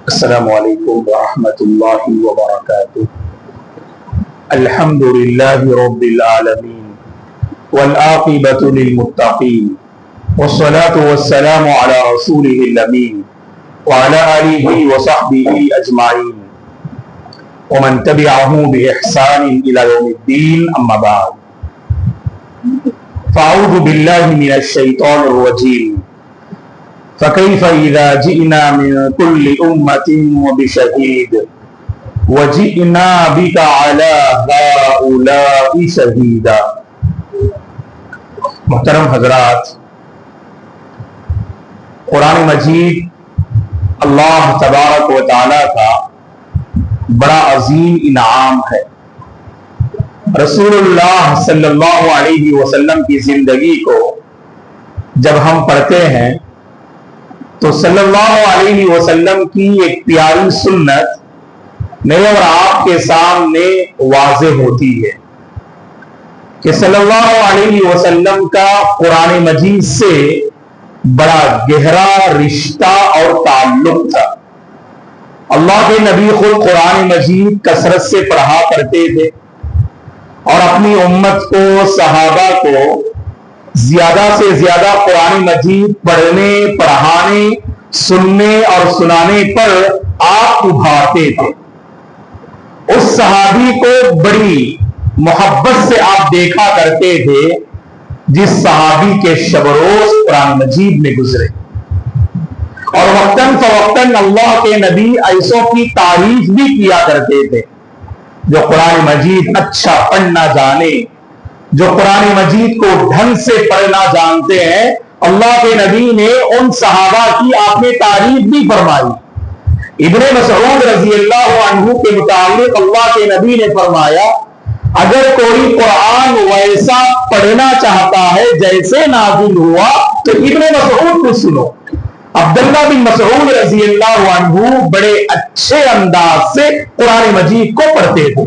السلام علیکم ورحمۃ اللہ وبرکاتہ۔ الحمد للہ رب العالمین والعاقبۃ للمتقین والصلاة والسلام علی رسولہ الامین وعلی آلہ وصحبہ اجمعین ومن تبعهم بإحسان إلى يوم الدین، اما بعد فاعوذ باللہ من الشیطان الرجیم فكيف إذا جئنا من كل أمة بشهيد وجئنا بك على هؤلاء شهيدا۔ محترم حضرات، قرآن مجید اللہ تبارک و تعالیٰ کا بڑا عظیم انعام ہے۔ رسول اللہ صلی اللہ علیہ وسلم کی زندگی کو جب ہم پڑھتے ہیں تو صلی اللہ علیہ وسلم کی ایک پیاری سنت میرے اور آپ کے سامنے واضح ہوتی ہے کہ صلی اللہ علیہ وسلم کا قرآن مجید سے بڑا گہرا رشتہ اور تعلق تھا۔ اللہ کے نبی خود قرآن مجید کثرت سے پڑھا کرتے تھے اور اپنی امت کو، صحابہ کو زیادہ سے زیادہ قرآن مجید پڑھنے، پڑھانے، سننے اور سنانے پر آپ ابھارتے تھے۔ اس صحابی کو بڑی محبت سے آپ دیکھا کرتے تھے جس صحابی کے شب روز قرآن مجید میں گزرے، اور وقتاً فوقتاً اللہ کے نبی ایسوں کی تعریف بھی کیا کرتے تھے جو قرآن مجید اچھا پڑھنا جانے، جو قرآن مجید کو ڈھنگ سے پڑھنا جانتے ہیں۔ اللہ کے نبی نے ان صحابہ کی آپ نے تعریف بھی فرمائی۔ ابن مسعود رضی اللہ عنہ کے متعلق اللہ کے نبی نے فرمایا، اگر کوئی قرآن ویسا پڑھنا چاہتا ہے جیسے نازل ہوا تو ابن مسعود کو سنو۔ عبداللہ بن مسعود رضی اللہ عنہ بڑے اچھے انداز سے قرآن مجید کو پڑھتے تھے۔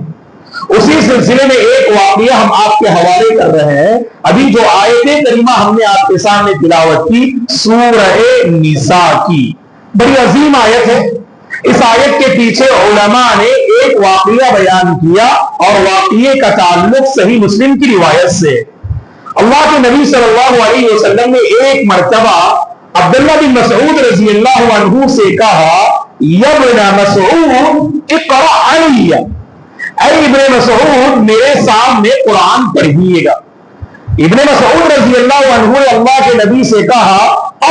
اسی سلسلے میں ایک واقعہ ہم آپ کے حوالے کر رہے ہیں۔ ابھی جو آیت کریمہ ہم نے آپ کے سامنے تلاوت کی سورہ نساء کی، بڑی عظیم آیت ہے۔ اس آیت کے پیچھے علماء نے ایک واقعہ بیان کیا اور واقعے کا تعلق صحیح مسلم کی روایت سے۔ اللہ کے نبی صلی اللہ علیہ وسلم نے ایک مرتبہ عبداللہ بن مسعود رضی اللہ عنہ سے کہا، یا ابن مسعود اقرأ علی، اے ابن مسعود میرے سامنے قرآن پڑھیے گا۔ ابن مسعود رضی اللہ عنہ نے اللہ کے نبی سے کہا،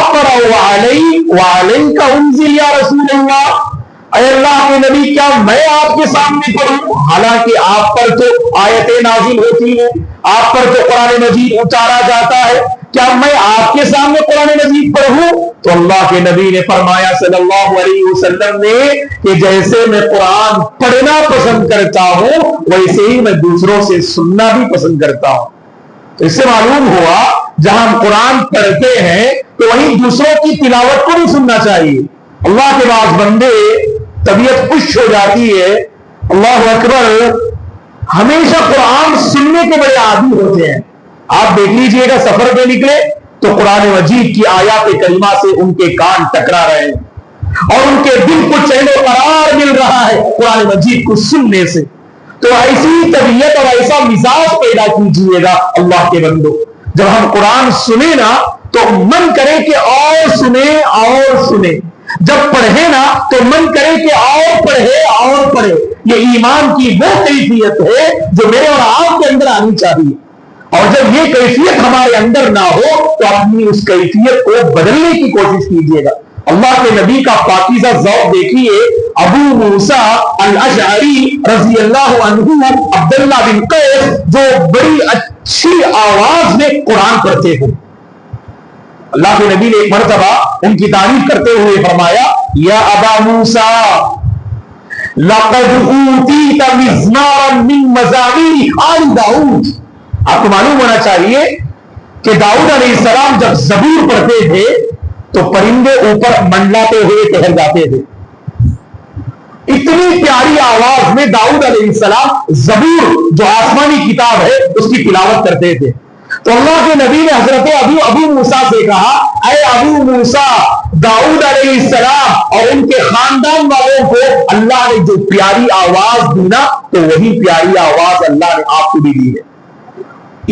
اقرأ علی وعلیک انزل یا رسول اللہ، اے اللہ کے نبی کیا میں آپ کے سامنے پڑھوں؟ حالانکہ آپ پر تو آیتیں نازل ہوتی ہیں، آپ پر تو قرآن مجید اتارا جاتا ہے، کیا میں آپ کے سامنے قرآن مجید پڑھوں؟ تو اللہ کے نبی نے فرمایا صلی اللہ علیہ وسلم نے کہ جیسے میں قرآن پڑھنا پسند کرتا ہوں ویسے ہی میں دوسروں سے سننا بھی پسند کرتا ہوں۔ تو اس سے معلوم ہوا جہاں ہم قرآن پڑھتے ہیں تو وہیں دوسروں کی تلاوت کو بھی سننا چاہیے۔ اللہ کے بعض بندے طبیعت خوش ہو جاتی ہے، اللہ اکبر، ہمیشہ قرآن سننے کے بڑے عادی ہوتے ہیں۔ آپ دیکھ لیجئے گا سفر پہ نکلے تو قرآن مجید کی آیات کریمہ سے ان کے کان ٹکرا رہے ہیں اور ان کے دل کو چین و قرار مل رہا ہے قرآن مجید کو سننے سے۔ تو ایسی طبیعت اور ایسا مزاج پیدا کیجئے گا اللہ کے بندو، جب ہم قرآن سنیں نا تو من کرے کہ اور سنیں اور سنیں، جب پڑھے نا تو من کرے کہ اور پڑھے اور پڑھے۔ یہ ایمان کی وہ کیفیت ہے جو میرے اور آپ کے اندر آنی چاہیے، اور جب یہ کیفیت ہمارے اندر نہ ہو تو اپنی اس کیفیت کو بدلنے کی کوشش کیجیے گا۔ اللہ کے نبی کا پاکیزہ ذوق دیکھیے، ابو موسیٰ الاشعری رضی اللہ عنہ عبداللہ بن قیس جو بڑی اچھی آواز میں قرآن پڑھتے ہیں، اللہ کے نبی نے ایک مرتبہ ان کی تعریف کرتے ہوئے فرمایا، یا ابا موسیٰ لقد اوتیت مزمارا من مزامیر آل داؤد۔ آپ کو معلوم ہونا چاہیے کہ داؤد علیہ السلام جب زبور پڑھتے تھے تو پرندے اوپر منڈلاتے ہوئے ٹہل جاتے تھے۔ اتنی پیاری آواز میں داؤد علیہ السلام زبور جو آسمانی کتاب ہے اس کی تلاوت کرتے تھے۔ تو اللہ کے نبی نے حضرت ابو موسیٰ سے کہا اے ابو موسیٰ، داؤد علیہ السلام اور ان کے خاندان والوں کو اللہ نے جو پیاری آواز دی نا، تو وہی پیاری آواز اللہ نے آپ کو بھی دی ہے۔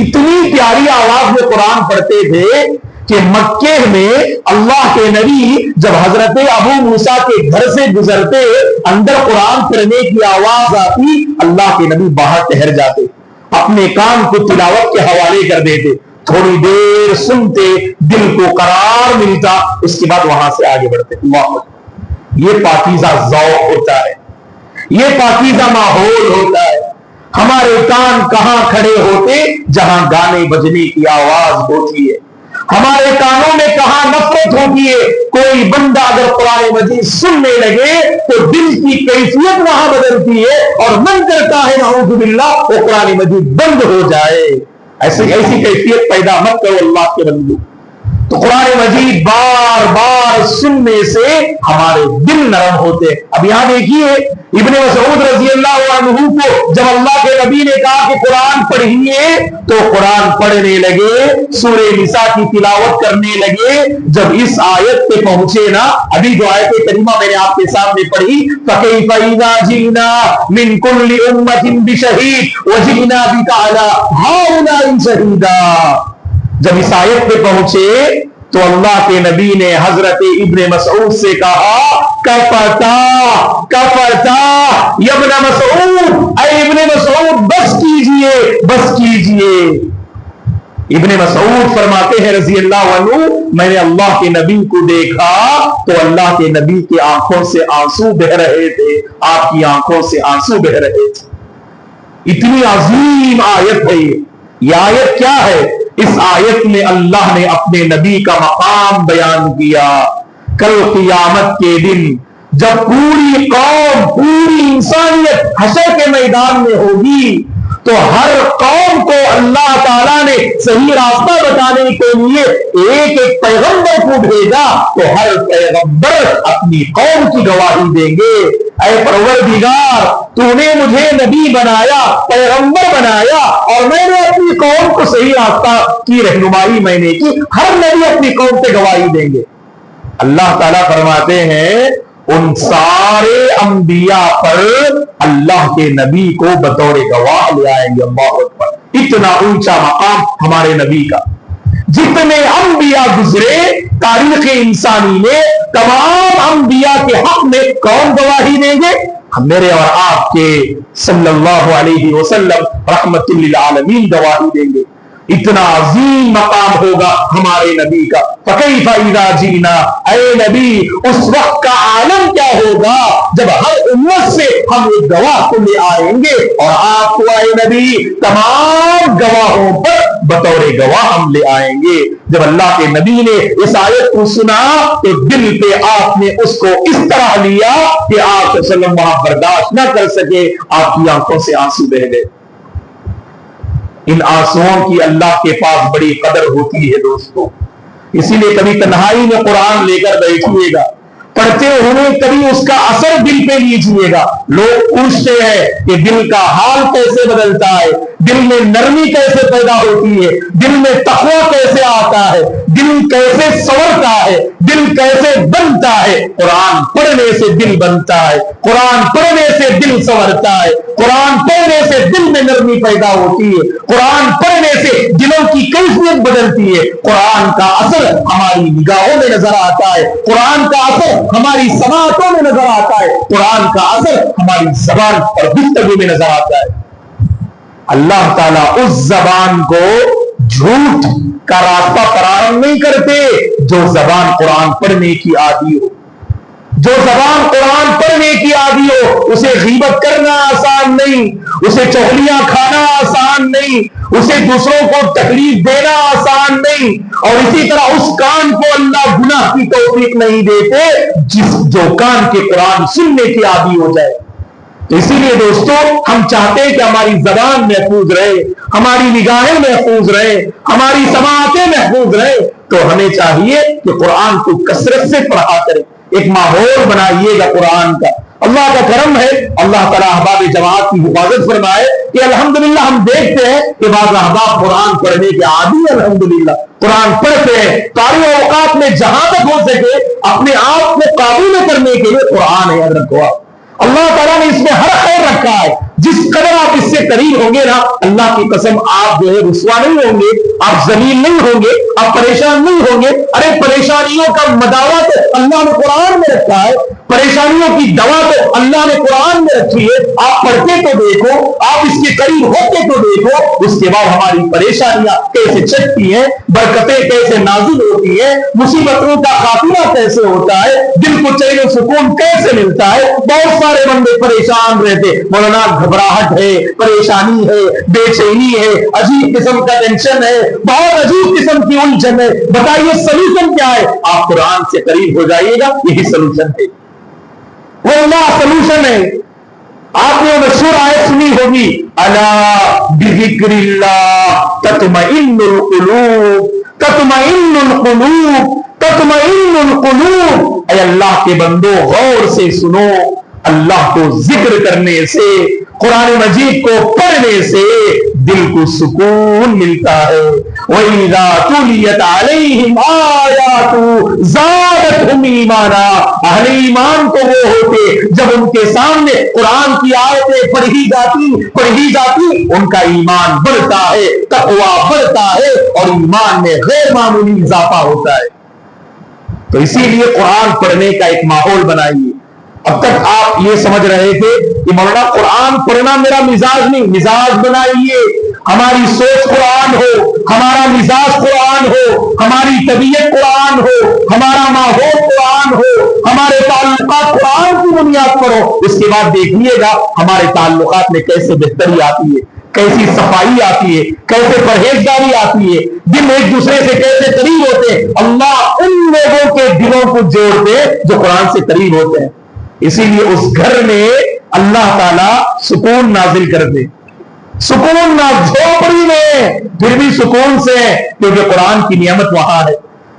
اتنی پیاری آواز میں قرآن پڑھتے تھے کہ مکے میں اللہ کے نبی جب حضرت ابو موسیٰ کے گھر سے گزرتے، اندر قرآن پڑھنے کی آواز آتی، اللہ کے نبی باہر ٹھہر جاتے، اپنے کان کو تلاوت کے حوالے کر دیتے، تھوڑی دیر سنتے، دل کو قرار ملتا، اس کے بعد وہاں سے آگے بڑھتے۔ اللہ، یہ پاکیزہ ذوق ہوتا ہے، یہ پاکیزہ ماحول ہوتا ہے۔ ہمارے کان کہاں کھڑے ہوتے؟ جہاں گانے بجنے کی آواز ہوتی ہے۔ ہمارے کانوں میں کہاں نفرت ہوتی ہے؟ کوئی بندہ اگر قرآن مجید سننے لگے تو دل کی کیفیت وہاں بدلتی ہے اور من کرتا ہے نعوذ باللہ وہ قرآن مجید بند ہو جائے۔ ایسی کیفیت پیدا مت کرو اللہ کے بندو۔ تو قرآن مجید بار بار سننے سے ہمارے دل نرم ہوتے۔ اب یہاں دیکھیے ابن مسعود رضی اللہ عنہ کو جب اللہ کے نبی نے کہا کہ قرآن پڑھیے تو قرآن پڑھنے لگے، سورہ نساء کی تلاوت کرنے لگے۔ جب اس آیت پہ پہنچے نا، ابھی جو آیت کریمہ میں نے آپ کے سامنے پڑھی، فَكَيْفَ إِذَا جِئْنَا مِن كُلِّ أُمَّةٍ بِشَهِيدٍ وَجِئْنَا بِكَ عَلَىٰ هَٰؤُلَاءِ شَهِيدًا، جب اس آیت پہ پہنچے تو اللہ کے نبی نے حضرت ابن مسعود سے کہا کفتا یا ابن مسعود، اے ابن مسعود بس کیجئے، بس کیجئے۔ ابن مسعود فرماتے ہیں رضی اللہ عنہ، میں نے اللہ کے نبی کو دیکھا تو اللہ کے نبی کی آنکھوں سے آنسو بہ رہے تھے، آپ کی آنکھوں سے آنسو بہ رہے تھے۔ اتنی عظیم آیت ہے یہ آیت کیا ہے؟ اس آیت میں اللہ نے اپنے نبی کا مقام بیان کیا۔ کل قیامت کے دن جب پوری قوم، پوری انسانیت حشر کے میدان میں ہوگی تو ہر قوم کو اللہ تعالیٰ نے صحیح راستہ بتانے کے لیے ایک ایک پیغمبر کو بھیجا، تو ہر پیغمبر اپنی قوم کی گواہی دیں گے۔ اے پروردگار، تو نے مجھے نبی بنایا، پیغمبر بنایا، اور میں نے اپنی قوم کو صحیح راستہ کی رہنمائی میں نے کی۔ ہر نبی اپنی قوم سے گواہی دیں گے۔ اللہ تعالیٰ فرماتے ہیں ان سارے انبیاء پر اللہ کے نبی کو بطور گواہ لے آئیں گے۔ اللہ اکبر، اتنا اونچا مقام ہمارے نبی کا۔ جتنے انبیاء گزرے تاریخ انسانی میں، تمام انبیاء کے حق میں کون گواہی دیں گے؟ میرے اور آپ کے صلی اللہ علیہ وسلم رحمت للعالمین گواہی دیں گے۔ اتنا عظیم مقام ہوگا ہمارے نبی کا۔ فَكَيْفَ إِذَا جِئْنَا، اے نبی اس وقت کا عالم کیا ہوگا جب ہر امت سے ہم ایک گواہ کو لے آئیں گے، اور آپ کو اے نبی تمام گواہوں پر بطور گواہ ہم لے آئیں گے۔ جب اللہ کے نبی نے اس آیت کو سنا تو دل پہ آپ نے اس کو اس طرح لیا کہ آپ صلی اللہ علیہ وسلم برداشت نہ کر سکے، آپ کی آنکھوں سے آنسو بہہ گئے۔ ان آنسوؤں کی اللہ کے پاس بڑی قدر ہوتی ہے دوستو، اسی لیے کبھی تنہائی میں قرآن لے کر بیٹھیے گا، پڑھتے ہوئے کبھی اس کا اثر دل پہ لیجیے گا۔ لوگ پوچھتے ہیں کہ دل کا حال کیسے بدلتا ہے، دل میں نرمی کیسے پیدا ہوتی ہے، دل میں تقوی کیسے آتا ہے، دل کیسے سنورتا ہے، دل کیسے بنتا ہے؟ قرآن پڑھنے سے دل بنتا ہے، قرآن پڑھنے سے دل سنورتا ہے، قرآن پڑھنے سے دل میں نرمی پیدا ہوتی ہے، قرآن پڑھنے سے دلوں کی کیفیت بدلتی ہے، قرآن کا اثر ہماری نگاہوں میں نظر آتا ہے، قرآن کا اثر ہماری سماعتوں میں نظر آتا ہے، قرآن کا اثر ہماری زبان اور گفتگو میں نظر آتا ہے۔ اللہ تعالیٰ اس زبان کو جھوٹ کا راستہ فراہم نہیں کرتے جو زبان قرآن پڑھنے کی عادی ہو۔ جو زبان قرآن پڑھنے کی عادی ہو، اسے غیبت کرنا آسان نہیں، اسے چغلیاں کھانا آسان نہیں، اسے دوسروں کو تکلیف دینا آسان نہیں، اور اسی طرح اس کان کو اللہ گناہ کی توفیق نہیں دیتے جو کان کے قرآن سننے کی عادی ہو جائے۔ اسی لیے دوستو ہم چاہتے ہیں کہ ہماری زبان محفوظ رہے، ہماری نگاہیں محفوظ رہے، ہماری سماعتیں محفوظ رہے، تو ہمیں چاہیے کہ قرآن کو کثرت سے پڑھا کریں، ایک ماحول بنائیے گا قرآن کا۔ اللہ کا کرم ہے، اللہ تعالیٰ احباب جماعت کی حفاظت فرمائے، کہ الحمدللہ ہم دیکھتے ہیں کہ بعض احباب قرآن پڑھنے کے عادی الحمدللہ قرآن پڑھتے ہیں، قاری اوقات میں جہاں تک ہو سکے اپنے آپ کو قابو میں کرنے کے لیے قرآن ہے، یاد رکھو آپ اللہ تعالیٰ نے اس میں ہر خیر رکھا ہے۔ جس قدر آپ اس سے قریب ہوں گے نا، اللہ کی قسم آپ جو ہے رسوا نہیں ہوں گے، آپ ذلیل نہیں ہوں گے، آپ پریشان نہیں ہوں گے۔ ارے پریشانیوں کا مداوا تو اللہ نے قرآن میں رکھا ہے، پریشانیوں کی دوا تو اللہ نے قرآن میں رکھی ہے۔ آپ پڑھتے تو دیکھو، آپ اس کے قریب ہوتے تو دیکھو، اس کے بعد ہماری پریشانیاں کیسے چٹتی ہیں، برکتیں کیسے نازل ہوتی ہیں، مصیبتوں کا خاتمہ کیسے ہوتا ہے، دل کو چین و سکون کیسے ملتا ہے۔ بہت سارے بندے پریشان رہتے، مولانا گھبراہٹ ہے، پریشانی ہے، بے چینی ہے، عجیب قسم کا ٹینشن ہے، بہت عجیب قسم کی الجھن ہے۔ بتائیے سلوشن کیا ہے؟ آپ قرآن سے قریب ہو جائیے گا، یہی سلوشن ہے، وہ اللہ سلوشن ہے۔ آپ نے مشہور آیت سنی ہوگی، الا بذکر اللہ تطمئن القلوب، تطمئن القلوب، تطمئن القلوب۔ اے اللہ کے بندو غور سے سنو، اللہ کو ذکر کرنے سے، قرآن مجید کو پڑھنے سے دل کو سکون ملتا ہے۔ وَإِذَا تُلِيَتْ عَلَيْهِمْ آيَاتُ زَادَتْهُمْ إِيمَانًا۔ اہل ایمان تو وہ ہوتے جب ان کے سامنے قرآن کی آیتیں پڑھی جاتی ان کا ایمان بڑھتا ہے، تقوی بڑھتا ہے اور ایمان میں غیر معمولی اضافہ ہوتا ہے۔ تو اسی لیے قرآن پڑھنے کا ایک ماحول بنائیے۔ اب تک آپ یہ سمجھ رہے تھے کہ مولانا قرآن پڑھنا میرا مزاج نہیں، مزاج بنائیے، ہماری سوچ قرآن ہو، ہمارا مزاج قرآن ہو، ہماری طبیعت قرآن ہو، ہمارا ماحول قرآن ہو، ہمارے تعلقات قرآن کی بنیاد پر ہو۔ اس کے بعد دیکھیے گا ہمارے تعلقات میں کیسے بہتری آتی ہے، کیسی صفائی آتی ہے، کیسے پرہیزگاری آتی ہے، دل ایک دوسرے سے کیسے قریب ہوتے ہیں۔ اللہ ان لوگوں کے دلوں کو جوڑتے جو قرآن سے قریب ہوتے ہیں۔ اسی لیے اس گھر میں اللہ تعالیٰ سکون نازل کر دے، سکون نہ جھوپڑی میں پھر بھی سکون سے، کیونکہ قرآن کی نعمت وہاں ہے۔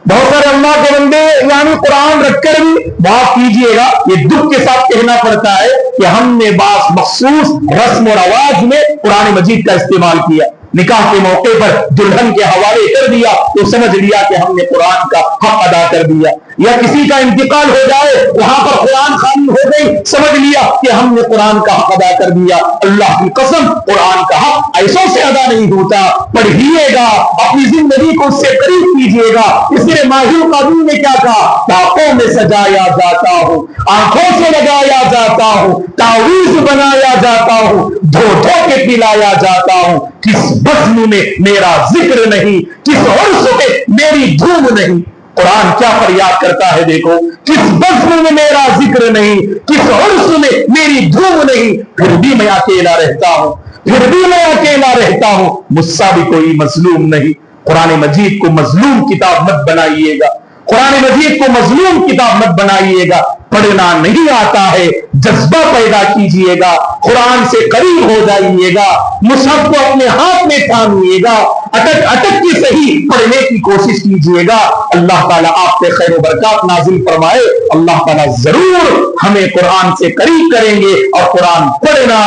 بہت سارے اللہ کے بندے یعنی قرآن رکھ کر بھی معاف کیجئے گا، یہ دکھ کے ساتھ کہنا پڑتا ہے کہ ہم نے بعض مخصوص رسم و رواج میں قرآن مجید کا استعمال کیا، نکاح کے موقع پر دلہن کے حوالے کر دیا تو سمجھ لیا کہ ہم نے قرآن کا حق ادا کر دیا، یا کسی کا انتقال ہو جائے وہاں پر قرآن خانی ہو گئی، سمجھ لیا کہ ہم نے قرآن کا حق ادا کر دیا۔ اللہ کی قسم قرآن کا حق ایسوں سے ادا نہیں ہوتا۔ پڑھیے گا، اپنی زندگی کو اس سے قریب کیجیے گا۔ اس لیے ماہر قانون نے کیا کہا؟ تاقوں میں سجایا جاتا ہوں، آنکھوں سے لگایا جاتا ہوں، تعویذ بنایا جاتا ہوں، دھو دھو کے پلایا جاتا ہوں۔ کس بزم میں میرا ذکر نہیں، کس عرس میں میری دھوم نہیں۔ قرآن کیا فریاد کرتا ہے دیکھو، کس بزم میں میرا ذکر نہیں، کس عرس میں میری دھوم نہیں، پھر بھی میں اکیلا رہتا ہوں، پھر بھی میں اکیلا رہتا ہوں، مجھ سا بھی کوئی مظلوم نہیں۔ قرآن مجید کو مظلوم کتاب مت بنائیے گا، قرآن مجید کو مظلوم کتاب مت بنائیے گا۔ پڑھنا نہیں آتا ہے، جذبہ پیدا کیجئے گا، قرآن سے قریب ہو جائیے گا، مصحف کو اپنے ہاتھ میں تھامیے گا، اٹک اٹک کے صحیح پڑھنے کی کوشش کیجئے گا۔ اللہ تعالیٰ آپ پہ خیر و برکات نازل فرمائے۔ اللہ تعالیٰ ضرور ہمیں قرآن سے قریب کریں گے، اور قرآن پڑھنا،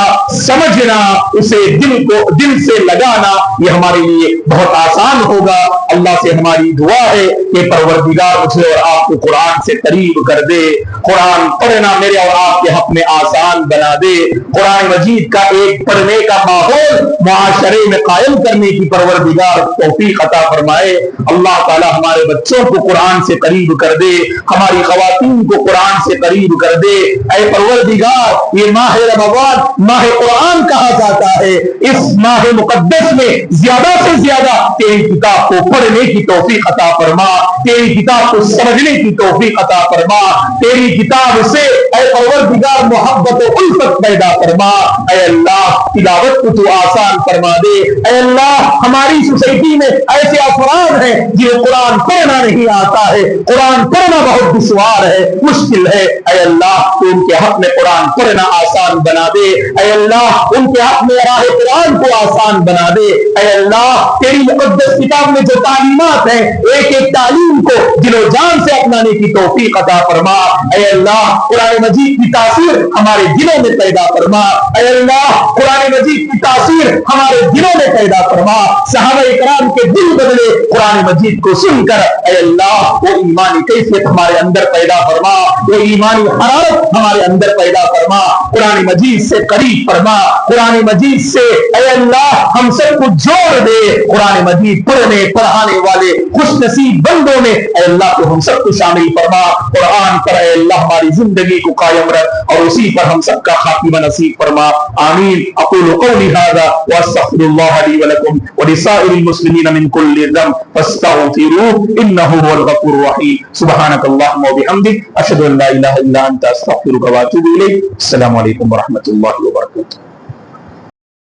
سمجھنا، اسے دل سے لگانا یہ ہمارے لیے بہت آسان ہوگا۔ اللہ سے ہماری دعا ہے کہ پروردگار مجھے اور آپ کو قرآن سے قریب کر دے، قرآن پڑھنا میرے اور آپ کے حق میں آسان بنا دے، قرآن مجید کا ایک پڑھنے کا ماحول معاشرے میں قائم کرنے کی پروردگار توفیق عطا فرمائے۔ اللہ تعالی ہمارے بچوں کو قرآن سے قریب کر دے، ہماری خواتین کو قرآن سے قریب کر دے۔ اے پروردگار، یہ ماہ رمضان ماہ قرآن کہا جاتا ہے، اس ماہ مقدس میں زیادہ سے زیادہ تیری کتاب کو پڑھنے کی توفیق عطا فرما، تیری کتاب کو سمجھنے کی توفیق عطا فرما، تیری کتاب سے اے پروردگار محبت و الفت پیدا فرما۔ اے اللہ تلاوت کو تو آسان فرما دے۔ اے اللہ ہماری سوسائٹی میں ایسے افراد ہیں جنہیں قرآن پڑھنا نہیں آتا ہے، قرآن پڑھنا بہت دشوار ہے، مشکل ہے۔ اے اللہ تو ان کے حق میں قرآن پڑھنا آسان بنا دے۔ اے اللہ ان کے حق میں راہ قرآن کو آسان بنا دے۔ اے اللہ تیری مقدس کتاب میں جو تعلیمات ہیں، ایک ایک تعلیم کو دل و جان سے اپنانے کی توفیق عطا فرما۔ اے اللہ قرآن مجید کی تاثیر ہمارے دلوں میں پیدا فرما اے اللہ، قرآن مجید کی تاثیر ہمارے دلوں میں پیدا فرما، صحابہ کرام کے دل بدلے قرآن مجید کو سن کر اے اللہ وہ ایمانی کیفیت ہمارے اندر پیدا فرما، وہ ایمانی حرارت ہمارے اندر پیدا فرما، قرآن مجید سے قریب فرما، قرآن مجید سے اے اللہ ہم سب کو جوڑ دے، قرآن مجید پڑھنے پڑھانے والے خوش نصیب بندوں میں اے اللہ کو ہم سب کو شامل فرما، قرآن پر اے اللہ ہماری زندگی کو قائم رکھ اور اسی پر ہم سب کا خاتمہ نصیب فرما، آمین۔ اقول قولی ھذا واستغفر اللہ لی ولکم ولسائر المسلمین من کل ذنب فاستغفروہ انہ هو الغفور الرحیم۔ سبحانک اللہم وبحمدک اشہد ان لا الہ الا انت استغفرک واتوب الیک۔ السلام علیکم ورحمۃ اللہ وبرکاتہ۔